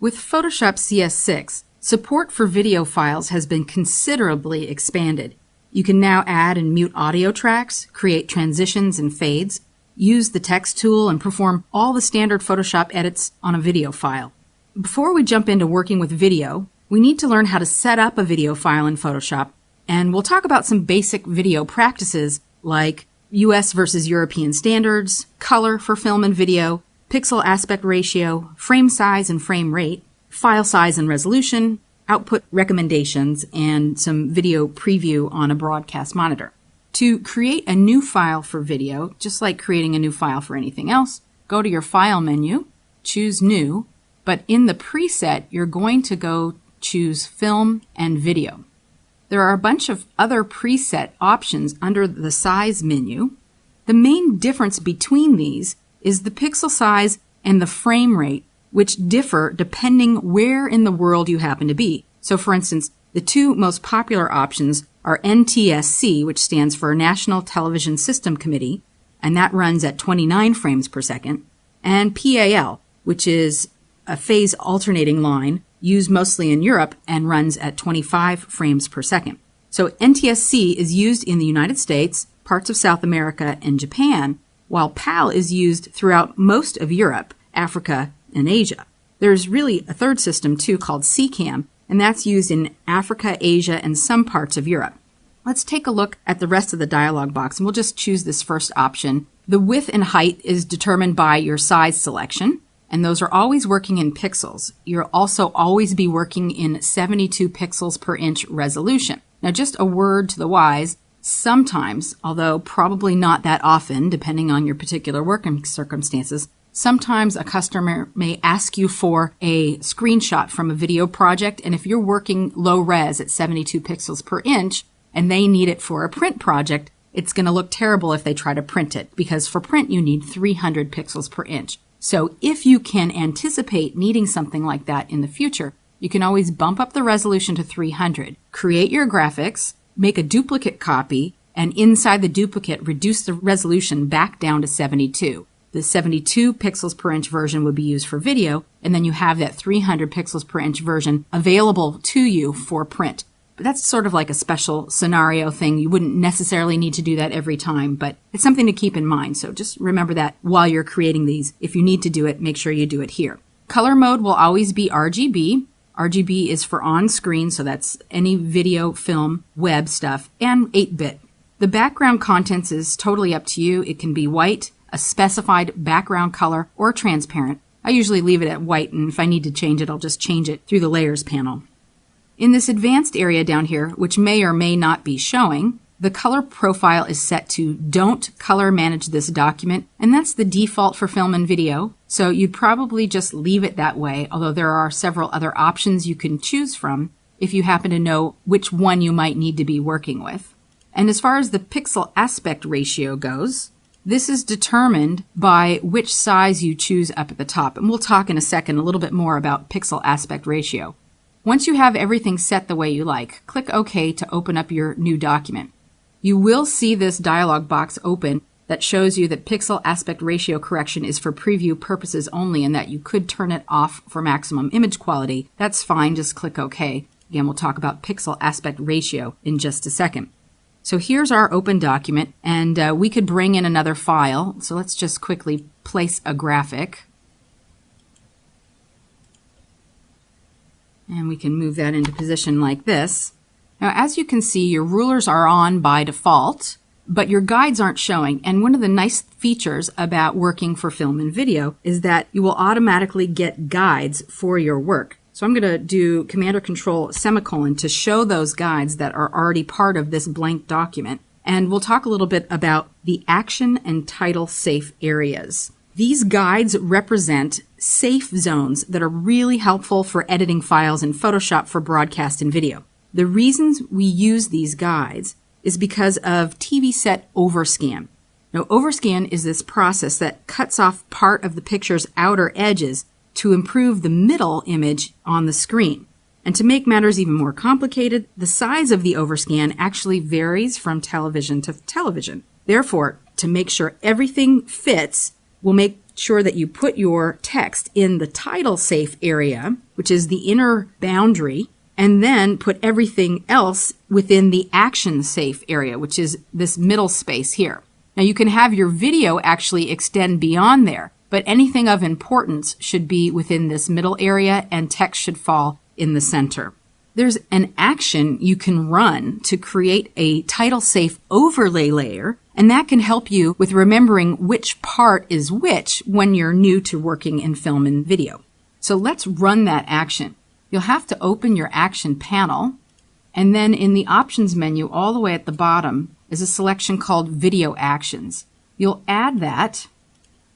With Photoshop CS6, support for video files has been considerably expanded. You can now add and mute audio tracks, create transitions and fades, use the text tool, and perform all the standard Photoshop edits on a video file. Before we jump into working with video, we need to learn how to set up a video file in Photoshop, and we'll talk about some basic video practices like US versus European standards, color for film and video, pixel aspect ratio, frame size and frame rate, file size and resolution, output recommendations, and some video preview on a broadcast monitor. To create a new file for video, just like creating a new file for anything else, go to your File menu, choose New, but in the preset, you're going to choose Film and Video. There are a bunch of other preset options under the Size menu. The main difference between these is the pixel size and the frame rate, which differ depending where in the world you happen to be. So for instance, the two most popular options are NTSC, which stands for National Television System Committee, and that runs at 29 frames per second, and PAL, which is a phase alternating line used mostly in Europe and runs at 25 frames per second. So NTSC is used in the United States, parts of South America, and Japan, while PAL is used throughout most of Europe, Africa, and Asia. There's really a third system too called CCAM, and that's used in Africa, Asia, and some parts of Europe. Let's take a look at the rest of the dialog box, and we'll just choose this first option. The width and height is determined by your size selection, and those are always working in pixels. You'll also always be working in 72 pixels per inch resolution. Now, just a word to the wise, sometimes, although probably not that often, depending on your particular working circumstances, sometimes a customer may ask you for a screenshot from a video project, and if you're working low res at 72 pixels per inch and they need it for a print project, it's going to look terrible if they try to print it, because for print you need 300 pixels per inch. So if you can anticipate needing something like that in the future, you can always bump up the resolution to 300, create your graphics, make a duplicate copy, and inside the duplicate reduce the resolution back down to 72. The 72 pixels per inch version would be used for video, and then you have that 300 pixels per inch version available to you for print. But that's sort of like a special scenario thing. You wouldn't necessarily need to do that every time, but it's something to keep in mind. So just remember that while you're creating these. If you need to do it, make sure you do it here. Color mode will always be RGB. RGB is for on-screen, so that's any video, film, web stuff, and 8-bit. The background contents is totally up to you. It can be white, a specified background color, or transparent. I usually leave it at white, and if I need to change it, I'll just change it through the Layers panel. In this advanced area down here, which may or may not be showing, the color profile is set to Don't Color Manage This Document, and that's the default for film and video, so you'd probably just leave it that way, although there are several other options you can choose from if you happen to know which one you might need to be working with. And as far as the pixel aspect ratio goes, this is determined by which size you choose up at the top, and we'll talk in a second a little bit more about pixel aspect ratio. Once you have everything set the way you like, click OK to open up your new document. You will see this dialog box open that shows you that pixel aspect ratio correction is for preview purposes only and that you could turn it off for maximum image quality. That's fine, just click OK. Again, we'll talk about pixel aspect ratio in just a second. So here's our open document, and we could bring in another file. So let's just quickly place a graphic. And we can move that into position like this. Now, as you can see, your rulers are on by default, but your guides aren't showing. And one of the nice features about working for film and video is that you will automatically get guides for your work. So I'm going to do Command or Control semicolon to show those guides that are already part of this blank document. And we'll talk a little bit about the action and title safe areas. These guides represent safe zones that are really helpful for editing files in Photoshop for broadcast and video. The reasons we use these guides is because of TV set overscan. Now, overscan is this process that cuts off part of the picture's outer edges to improve the middle image on the screen. And to make matters even more complicated, the size of the overscan actually varies from television to television. Therefore, to make sure everything fits, we'll make sure that you put your text in the title safe area, which is the inner boundary, and then put everything else within the action safe area, which is this middle space here. Now you can have your video actually extend beyond there, but anything of importance should be within this middle area and text should fall in the center. There's an action you can run to create a title safe overlay layer, and that can help you with remembering which part is which when you're new to working in film and video. So let's run that action. You'll have to open your action panel, and then in the options menu all the way at the bottom is a selection called Video Actions. You'll add that,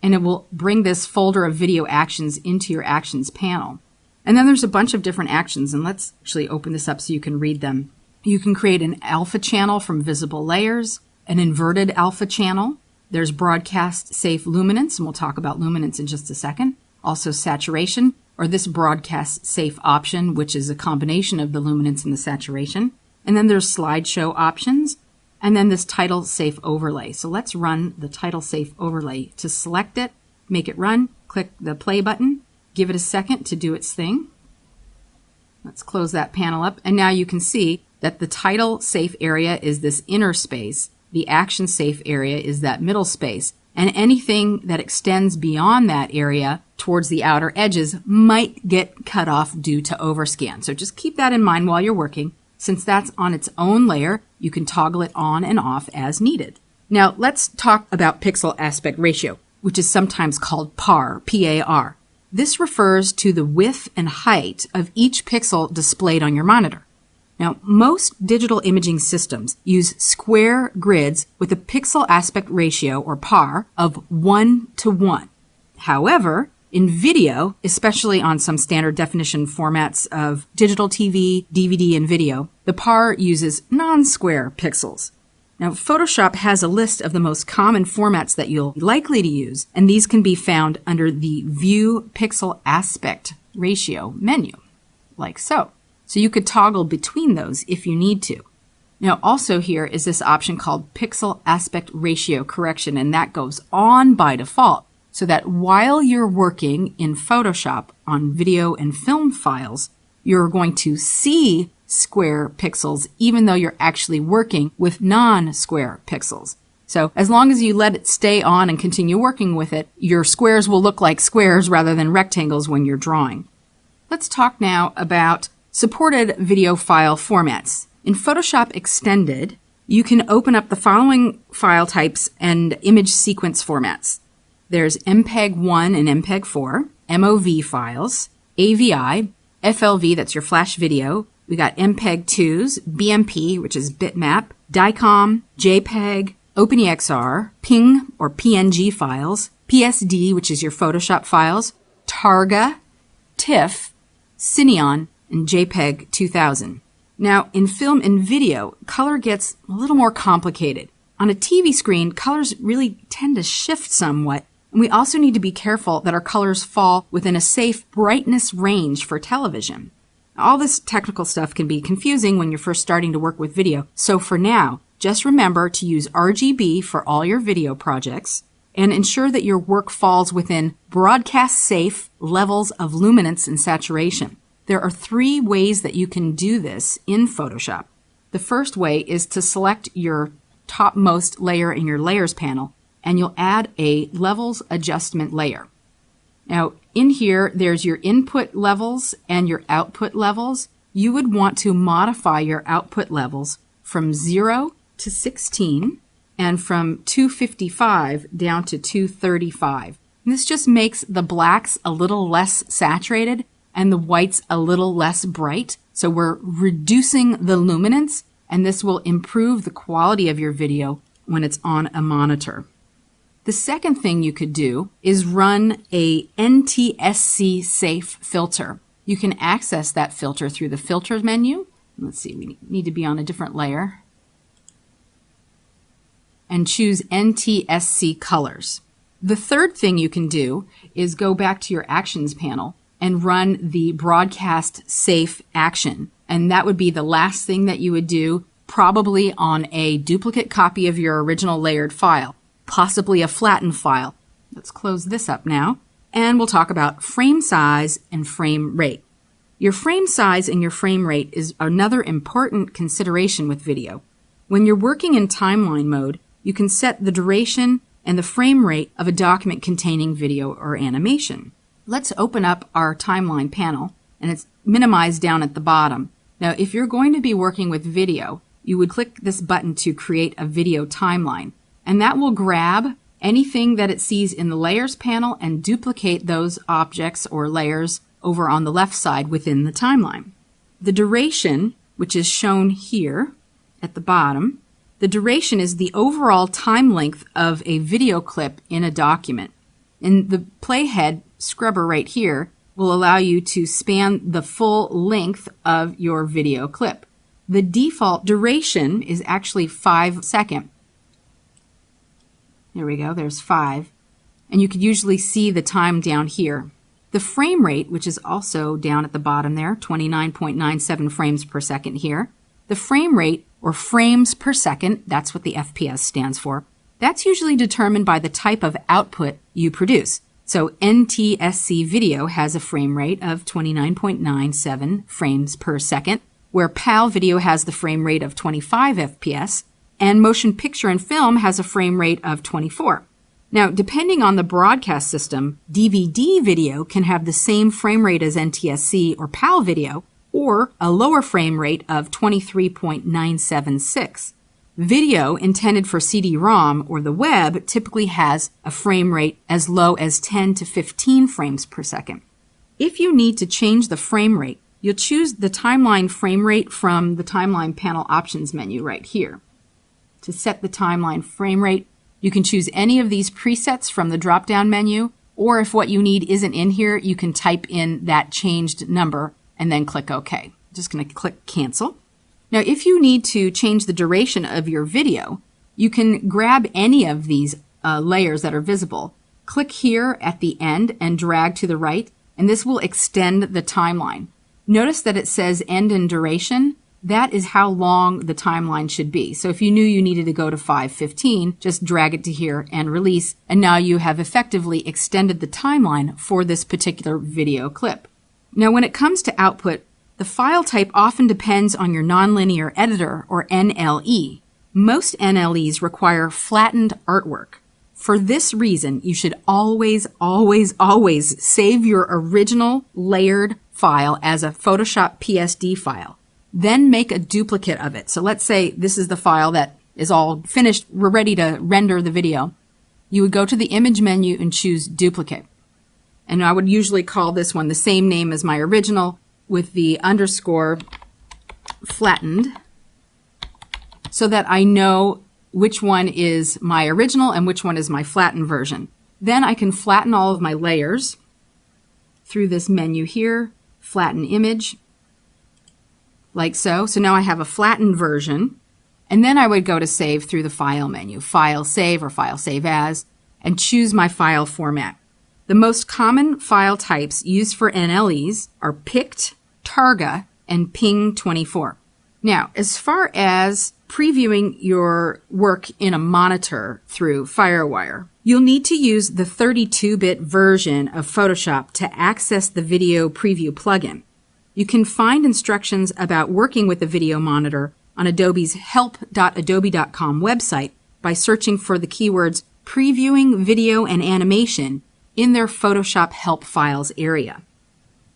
and it will bring this folder of video actions into your actions panel. And then there's a bunch of different actions, and let's actually open this up so you can read them. You can create an alpha channel from visible layers, an inverted alpha channel. There's broadcast safe luminance, and we'll talk about luminance in just a second. Also saturation, or this broadcast safe option, which is a combination of the luminance and the saturation. And then there's slideshow options, and then this title safe overlay. So let's run the title safe overlay. To select it, make it run, click the play button. Give it a second to do its thing. Let's close that panel up. And now you can see that the title safe area is this inner space. The action safe area is that middle space. And anything that extends beyond that area towards the outer edges might get cut off due to overscan. So just keep that in mind while you're working. Since that's on its own layer, you can toggle it on and off as needed. Now let's talk about pixel aspect ratio, which is sometimes called PAR, P-A-R. This refers to the width and height of each pixel displayed on your monitor. Now, most digital imaging systems use square grids with a pixel aspect ratio, or PAR, of 1:1. However, in video, especially on some standard definition formats of digital TV, DVD, and video, the PAR uses non-square pixels. Now, Photoshop has a list of the most common formats that you'll be likely to use, and these can be found under the View Pixel Aspect Ratio menu, like so. So you could toggle between those if you need to. Now, also here is this option called Pixel Aspect Ratio Correction, and that goes on by default, so that while you're working in Photoshop on video and film files, you're going to see square pixels, even though you're actually working with non-square pixels. So as long as you let it stay on and continue working with it, your squares will look like squares rather than rectangles when you're drawing. Let's talk now about supported video file formats. In Photoshop Extended, you can open up the following file types and image sequence formats. There's MPEG-1 and MPEG-4, MOV files, AVI, FLV, that's your flash video. We got MPEG-2s, BMP, which is bitmap, DICOM, JPEG, OpenEXR, PNG or PNG files, PSD, which is your Photoshop files, Targa, TIFF, Cineon, and JPEG 2000. Now, in film and video, color gets a little more complicated. On a TV screen, colors really tend to shift somewhat, and we also need to be careful that our colors fall within a safe brightness range for television. All this technical stuff can be confusing when you're first starting to work with video, so for now, just remember to use RGB for all your video projects and ensure that your work falls within broadcast-safe levels of luminance and saturation. There are 3 ways that you can do this in Photoshop. The first way is to select your topmost layer in your Layers panel, and you'll add a Levels Adjustment layer. Now, in here, there's your input levels and your output levels. You would want to modify your output levels from 0 to 16 and from 255 down to 235. And this just makes the blacks a little less saturated and the whites a little less bright. So we're reducing the luminance, and this will improve the quality of your video when it's on a monitor. The second thing you could do is run a NTSC safe filter. You can access that filter through the filters menu. Let's see, we need to be on a different layer. And choose NTSC colors. The third thing you can do is go back to your actions panel and run the broadcast safe action. And that would be the last thing that you would do, probably on a duplicate copy of your original layered file, possibly a flattened file. Let's close this up now, and we'll talk about frame size and frame rate. Your frame size and your frame rate is another important consideration with video. When you're working in timeline mode, you can set the duration and the frame rate of a document containing video or animation. Let's open up our timeline panel, and it's minimized down at the bottom. Now, if you're going to be working with video, you would click this button to create a video timeline, and that will grab anything that it sees in the layers panel and duplicate those objects or layers over on the left side within the timeline. The duration, which is shown here at the bottom, the duration is the overall time length of a video clip in a document. And the playhead scrubber right here will allow you to span the full length of your video clip. The default duration is actually 5 seconds. There we go, there's 5. And you could usually see the time down here. The frame rate, which is also down at the bottom there, 29.97 frames per second here. The frame rate, or frames per second, that's what the FPS stands for. That's usually determined by the type of output you produce. So NTSC video has a frame rate of 29.97 frames per second, where PAL video has the frame rate of 25 FPS, and motion picture and film has a frame rate of 24. Now, depending on the broadcast system, DVD video can have the same frame rate as NTSC or PAL video, or a lower frame rate of 23.976. Video intended for CD-ROM or the web typically has a frame rate as low as 10 to 15 frames per second. If you need to change the frame rate, you'll choose the timeline frame rate from the timeline panel options menu right here. To set the timeline frame rate, you can choose any of these presets from the drop-down menu, or if what you need isn't in here, you can type in that changed number and then click OK. Just going to click Cancel. Now, if you need to change the duration of your video, you can grab any of these layers that are visible. Click here at the end and drag to the right, and this will extend the timeline. Notice that it says end in duration. That is how long the timeline should be. So if you knew you needed to go to 5:15, just drag it to here and release, and now you have effectively extended the timeline for this particular video clip. Now, when it comes to output, the file type often depends on your nonlinear editor, or NLE. Most NLEs require flattened artwork. For this reason, you should always save your original layered file as a Photoshop PSD file. Then make a duplicate of it. So let's say this is the file that is all finished. We're ready to render the video. You would go to the image menu and choose duplicate. And I would usually call this one the same name as my original, with the underscore flattened, so that I know which one is my original and which one is my flattened version. Then I can flatten all of my layers through this menu here, flatten image, like so. So now I have a flattened version, and then I would go to save through the file menu, file save or file save as, and choose my file format. The most common file types used for NLEs are PICT, Targa, and Ping24. Now, as far as previewing your work in a monitor through FireWire, you'll need to use the 32-bit version of Photoshop to access the video preview plugin. You can find instructions about working with the video monitor on Adobe's help.adobe.com website by searching for the keywords previewing video and animation in their Photoshop help files area.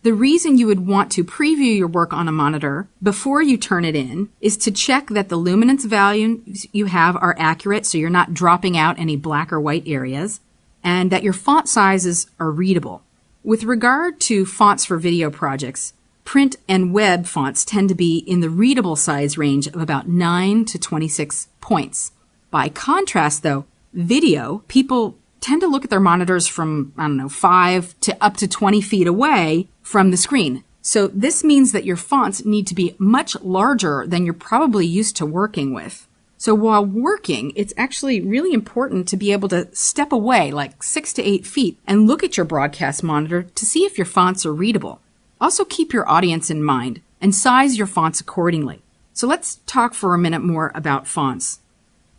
The reason you would want to preview your work on a monitor before you turn it in is to check that the luminance values you have are accurate, so you're not dropping out any black or white areas, and that your font sizes are readable. With regard to fonts for video projects, print and web fonts tend to be in the readable size range of about 9 to 26 points. By contrast, though, video, people tend to look at their monitors from, 5 to up to 20 feet away from the screen. So this means that your fonts need to be much larger than you're probably used to working with. So while working, it's actually really important to be able to step away like 6 to 8 feet and look at your broadcast monitor to see if your fonts are readable. Also keep your audience in mind and size your fonts accordingly. So let's talk for a minute more about fonts.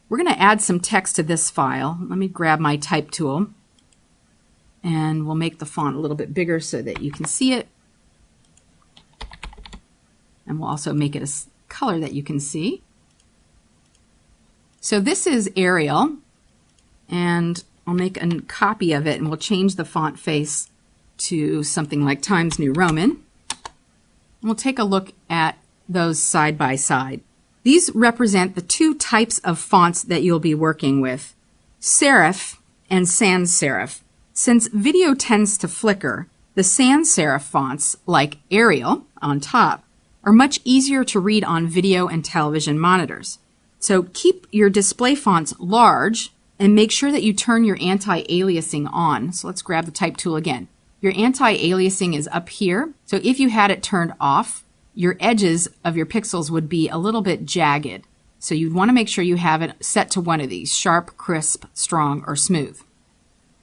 We're going to add some text to this file. Let me grab my type tool. And we'll make the font a little bit bigger so that you can see it. And we'll also make it a color that you can see. So this is Arial, and I'll make a copy of it, and we'll change the font face to something like Times New Roman. And we'll take a look at those side by side. These represent the two types of fonts that you'll be working with, serif and sans serif. Since video tends to flicker, the sans serif fonts, like Arial on top, are much easier to read on video and television monitors. So keep your display fonts large and make sure that you turn your anti-aliasing on. So let's grab the type tool again. Your anti-aliasing is up here. So if you had it turned off, your edges of your pixels would be a little bit jagged. So you'd want to make sure you have it set to one of these, sharp, crisp, strong, or smooth.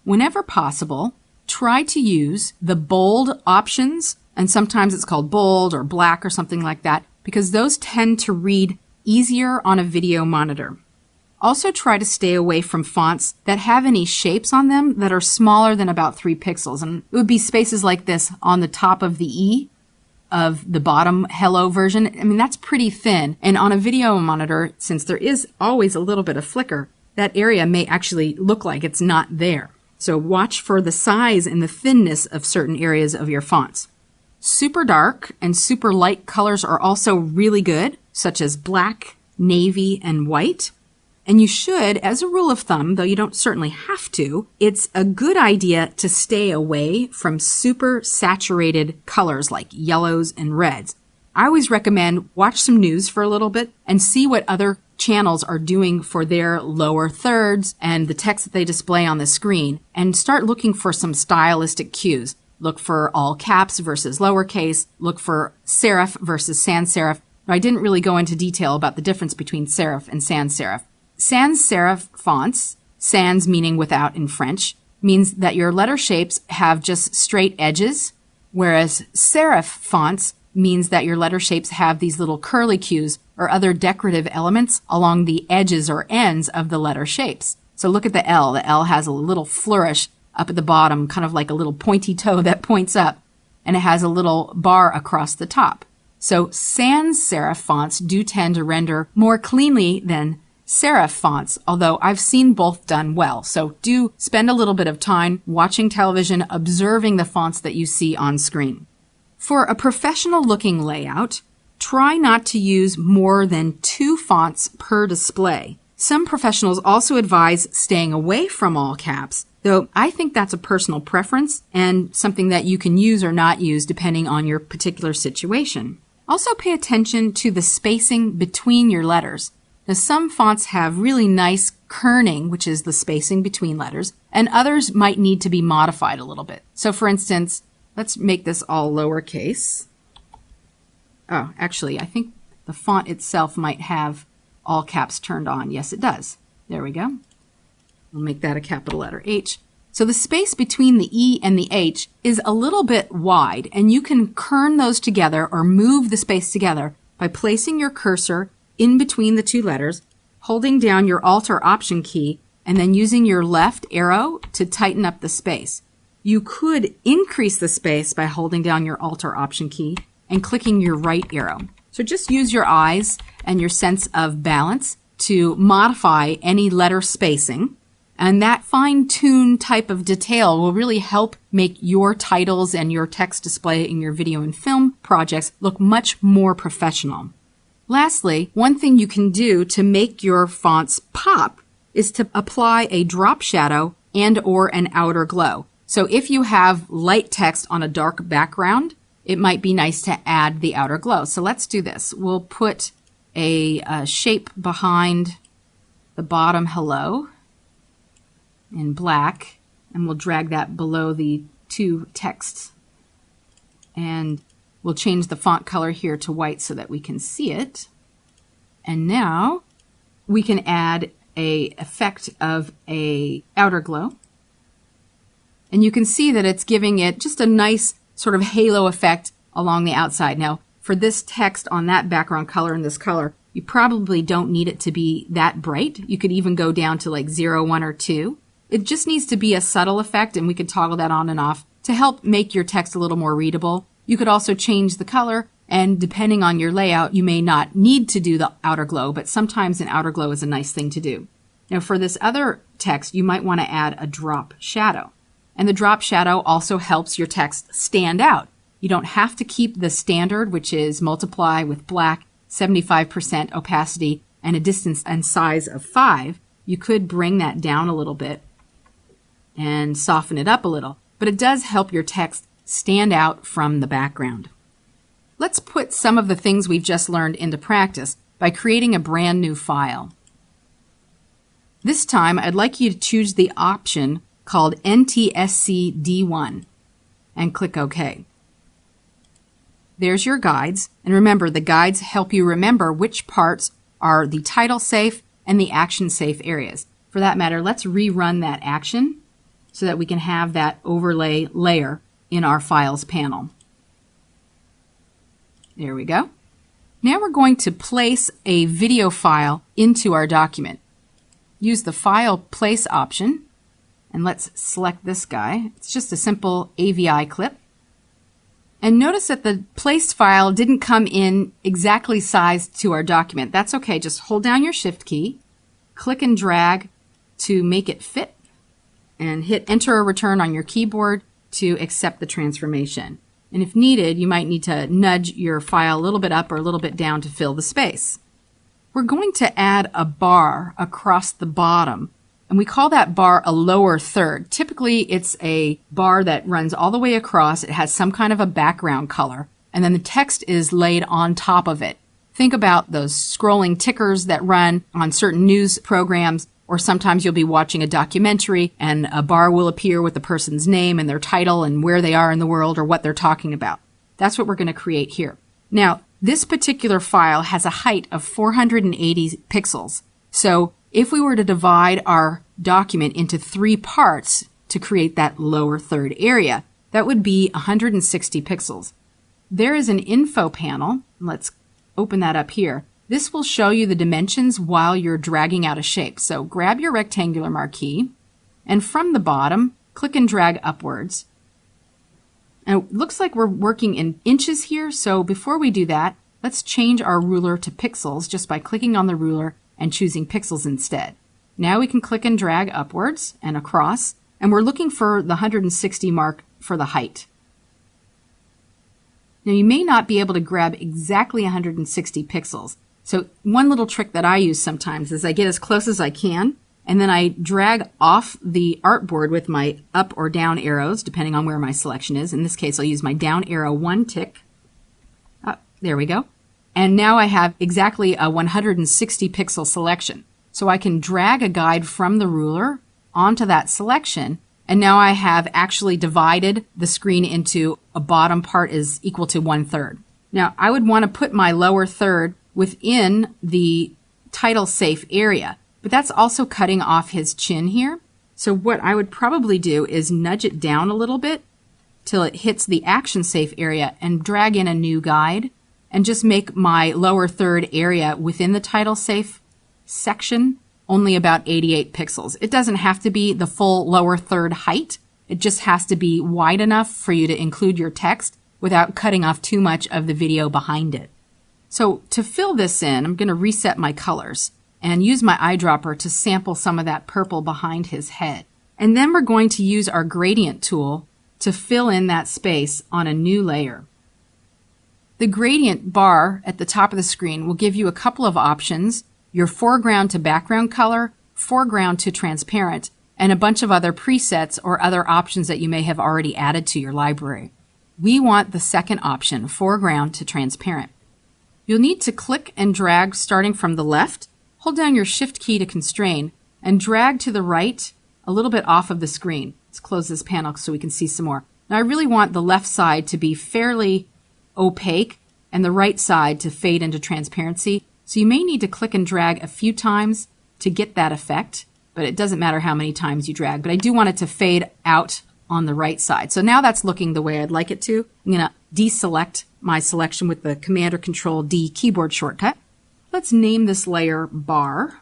Whenever possible, try to use the bold options, and sometimes it's called bold or black or something like that, because those tend to read easier on a video monitor. Also try to stay away from fonts that have any shapes on them that are smaller than about 3 pixels. And it would be spaces like this on the top of the E of the bottom hello version. I mean, that's pretty thin. And on a video monitor, since there is always a little bit of flicker, that area may actually look like it's not there. So watch for the size and the thinness of certain areas of your fonts. Super dark and super light colors are also really good, such as black, navy, and white. And you should, as a rule of thumb, though you don't certainly have to, it's a good idea to stay away from super saturated colors like yellows and reds. I always recommend watch some news for a little bit and see what other channels are doing for their lower thirds and the text that they display on the screen, and start looking for some stylistic cues. Look for all caps versus lowercase. Look for serif versus sans serif. Now, I didn't really go into detail about the difference between serif and sans serif. Sans serif fonts, sans meaning without in French, means that your letter shapes have just straight edges, whereas serif fonts means that your letter shapes have these little curlicues or other decorative elements along the edges or ends of the letter shapes. So look at the L. The L has a little flourish up at the bottom, kind of like a little pointy toe that points up, and it has a little bar across the top. So sans serif fonts do tend to render more cleanly than serif fonts, although I've seen both done well. So do spend a little bit of time watching television, observing the fonts that you see on screen. For a professional looking layout, try not to use more than 2 fonts per display. Some professionals also advise staying away from all caps, though I think that's a personal preference and something that you can use or not use depending on your particular situation. Also pay attention to the spacing between your letters. Now, some fonts have really nice kerning, which is the spacing between letters, and others might need to be modified a little bit. So for instance, let's make this all lowercase. Oh, actually, I think the font itself might have all caps turned on. Yes, it does. There we go. We'll make that a capital letter H. So the space between the E and the H is a little bit wide, and you can kern those together or move the space together by placing your cursor in between the 2 letters, holding down your Alt or Option key, and then using your left arrow to tighten up the space. You could increase the space by holding down your Alt or Option key and clicking your right arrow. So just use your eyes and your sense of balance to modify any letter spacing. And that fine-tuned type of detail will really help make your titles and your text display in your video and film projects look much more professional. Lastly, one thing you can do to make your fonts pop is to apply a drop shadow and or an outer glow. So if you have light text on a dark background, it might be nice to add the outer glow. So let's do this. We'll put a shape behind the bottom hello in black, and we'll drag that below the 2 texts. And we'll change the font color here to white so that we can see it. And now we can add an effect of a outer glow. And you can see that it's giving it just a nice sort of halo effect along the outside. Now, for this text on that background color and this color, you probably don't need it to be that bright. You could even go down to like 0, 1, or 2. It just needs to be a subtle effect, and we could toggle that on and off to help make your text a little more readable. You could also change the color, and depending on your layout, you may not need to do the outer glow, but sometimes an outer glow is a nice thing to do. Now for this other text, you might want to add a drop shadow. And the drop shadow also helps your text stand out. You don't have to keep the standard, which is multiply with black, 75% opacity, and a distance and size of 5. You could bring that down a little bit and soften it up a little, but it does help your text stand out from the background. Let's put some of the things we've just learned into practice by creating a brand new file. This time, I'd like you to choose the option called NTSC-D1 and click OK. There's your guides, and remember, the guides help you remember which parts are the title safe and the action safe areas. For that matter, let's rerun that action so that we can have that overlay layer in our Files panel. There we go. Now we're going to place a video file into our document. Use the File Place option, and let's select this guy. It's just a simple AVI clip. And notice that the placed file didn't come in exactly sized to our document. That's okay. Just hold down your Shift key, click and drag to make it fit, and hit Enter or Return on your keyboard to accept the transformation. And if needed, you might need to nudge your file a little bit up or a little bit down to fill the space. We're going to add a bar across the bottom, and we call that bar a lower third. Typically, it's a bar that runs all the way across. It has some kind of a background color, and then the text is laid on top of it. Think about those scrolling tickers that run on certain news programs, or sometimes you'll be watching a documentary and a bar will appear with the person's name and their title and where they are in the world or what they're talking about. That's what we're going to create here. Now, this particular file has a height of 480 pixels. So if we were to divide our document into 3 parts to create that lower third area, that would be 160 pixels. There is an info panel. Let's open that up here. This will show you the dimensions while you're dragging out a shape. So grab your rectangular marquee, and from the bottom, click and drag upwards. Now, it looks like we're working in inches here, so before we do that, let's change our ruler to pixels just by clicking on the ruler and choosing pixels instead. Now we can click and drag upwards and across, and we're looking for the 160 mark for the height. Now you may not be able to grab exactly 160 pixels. So one little trick that I use sometimes is I get as close as I can, and then I drag off the artboard with my up or down arrows, depending on where my selection is. In this case, I'll use my down arrow 1 tick. There we go. And now I have exactly a 160 pixel selection. So I can drag a guide from the ruler onto that selection, and now I have actually divided the screen into a bottom part is equal to 1/3. Now I would want to put my lower third within the title safe area, but that's also cutting off his chin here. So what I would probably do is nudge it down a little bit till it hits the action safe area and drag in a new guide and just make my lower third area within the title safe section only about 88 pixels. It doesn't have to be the full lower third height. It just has to be wide enough for you to include your text without cutting off too much of the video behind it. So to fill this in, I'm going to reset my colors and use my eyedropper to sample some of that purple behind his head. And then we're going to use our gradient tool to fill in that space on a new layer. The gradient bar at the top of the screen will give you a couple of options: your foreground to background color, foreground to transparent, and a bunch of other presets or other options that you may have already added to your library. We want the second option, foreground to transparent. You'll need to click and drag starting from the left, hold down your Shift key to constrain, and drag to the right a little bit off of the screen. Let's close this panel so we can see some more. Now I really want the left side to be fairly opaque and the right side to fade into transparency. So you may need to click and drag a few times to get that effect, but it doesn't matter how many times you drag. But I do want it to fade out on the right side. So now that's looking the way I'd like it to. I'm going to deselect my selection with the Command or Control D keyboard shortcut. Let's name this layer Bar.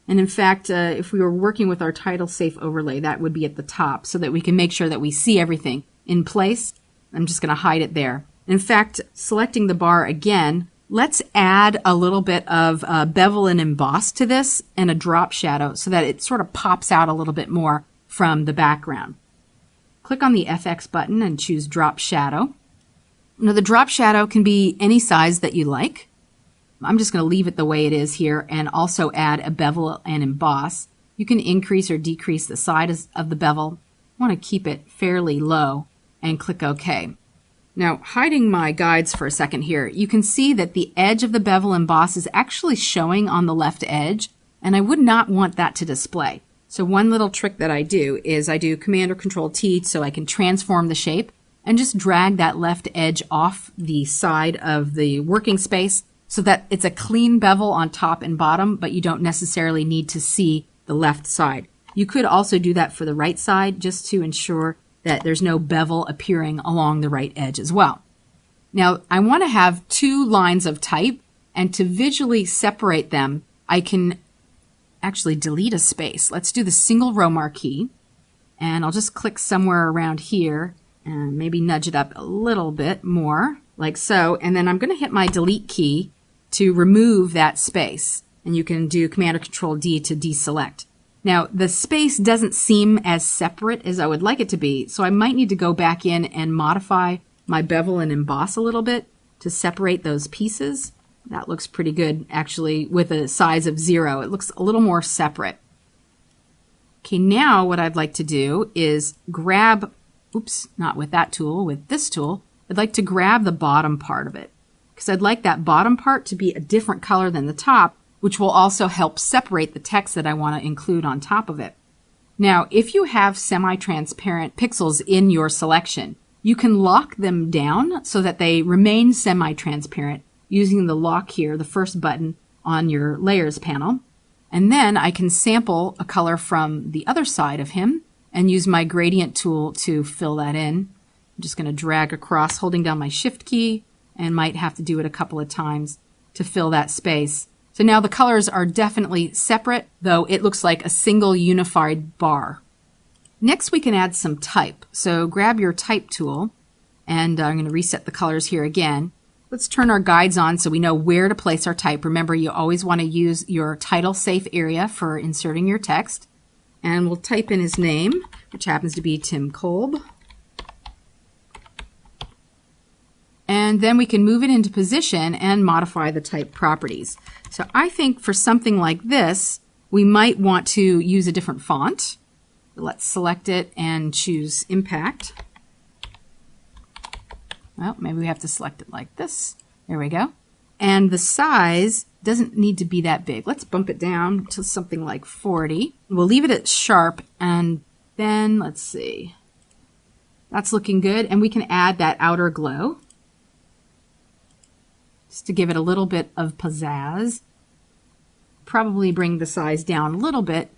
And in fact, if we were working with our title safe overlay, that would be at the top so that we can make sure that we see everything in place. I'm just going to hide it there. In fact, selecting the bar again, let's add a little bit of bevel and emboss to this and a drop shadow so that it sort of pops out a little bit more from the background. Click on the FX button and choose drop shadow. Now the drop shadow can be any size that you like. I'm just going to leave it the way it is here and also add a bevel and emboss. You can increase or decrease the size of the bevel. I want to keep it fairly low and click OK. Now, hiding my guides for a second here, you can see that the edge of the bevel emboss is actually showing on the left edge, and I would not want that to display. So one little trick that I do is I do Command or Control T so I can transform the shape and just drag that left edge off the side of the working space so that it's a clean bevel on top and bottom, but you don't necessarily need to see the left side. You could also do that for the right side just to ensure that there's no bevel appearing along the right edge as well. Now, I want to have two lines of type, and to visually separate them, I can actually delete a space. Let's do the single row marquee, and I'll just click somewhere around here and maybe nudge it up a little bit more, like so, and then I'm going to hit my delete key to remove that space, and you can do Command or Control D to deselect. Now, the space doesn't seem as separate as I would like it to be, so I might need to go back in and modify my bevel and emboss a little bit to separate those pieces. That looks pretty good, actually, with a size of 0. It looks a little more separate. Okay, now what I'd like to do is grab, oops, not with that tool, with this tool, I'd like to grab the bottom part of it, because I'd like that bottom part to be a different color than the top, which will also help separate the text that I want to include on top of it. Now, if you have semi-transparent pixels in your selection, you can lock them down so that they remain semi-transparent using the lock here, the first button on your layers panel. And then I can sample a color from the other side of him and use my gradient tool to fill that in. I'm just going to drag across holding down my shift key and might have to do it a couple of times to fill that space. So now the colors are definitely separate, though it looks like a single unified bar. Next we can add some type. So grab your type tool, and I'm going to reset the colors here again. Let's turn our guides on so we know where to place our type. Remember, you always want to use your title safe area for inserting your text. And we'll type in his name, which happens to be Tim Kolb. And then we can move it into position and modify the type properties. So I think for something like this, we might want to use a different font. Let's select it and choose Impact. Well, maybe we have to select it like this. There we go. And the size doesn't need to be that big. Let's bump it down to something like 40. We'll leave it at sharp, and then let's see. That's looking good, and we can add that outer glow just to give it a little bit of pizzazz. Probably bring the size down a little bit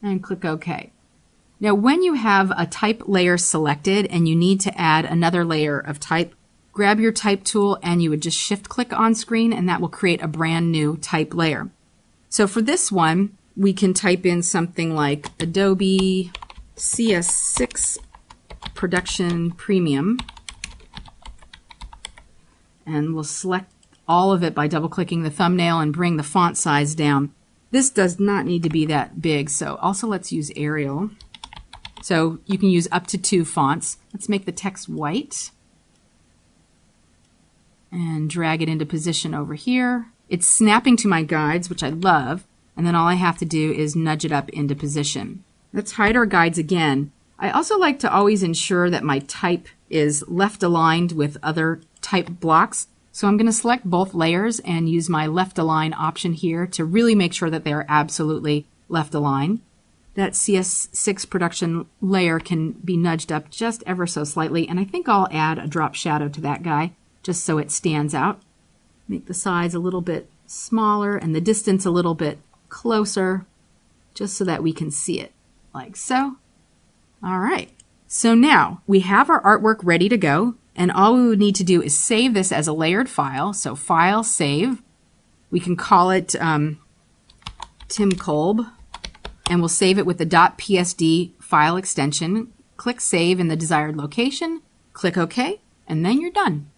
and click OK. Now when you have a type layer selected and you need to add another layer of type, grab your type tool and you would just shift click on screen and that will create a brand new type layer. So for this one, we can type in something like Adobe CS6 Production Premium. And we'll select all of it by double-clicking the thumbnail and bring the font size down. This does not need to be that big, so also let's use Arial. So you can use up to 2 fonts. Let's make the text white and drag it into position over here. It's snapping to my guides, which I love, and then all I have to do is nudge it up into position. Let's hide our guides again. I also like to always ensure that my type is left aligned with other type blocks. So I'm going to select both layers and use my left align option here to really make sure that they're absolutely left aligned. That CS6 production layer can be nudged up just ever so slightly, and I think I'll add a drop shadow to that guy just so it stands out. Make the size a little bit smaller and the distance a little bit closer just so that we can see it, like so. All right, so now we have our artwork ready to go. And all we would need to do is save this as a layered file. So File, Save. We can call it Tim Kolb, and we'll save it with the .psd file extension. Click Save in the desired location, click OK, and then you're done.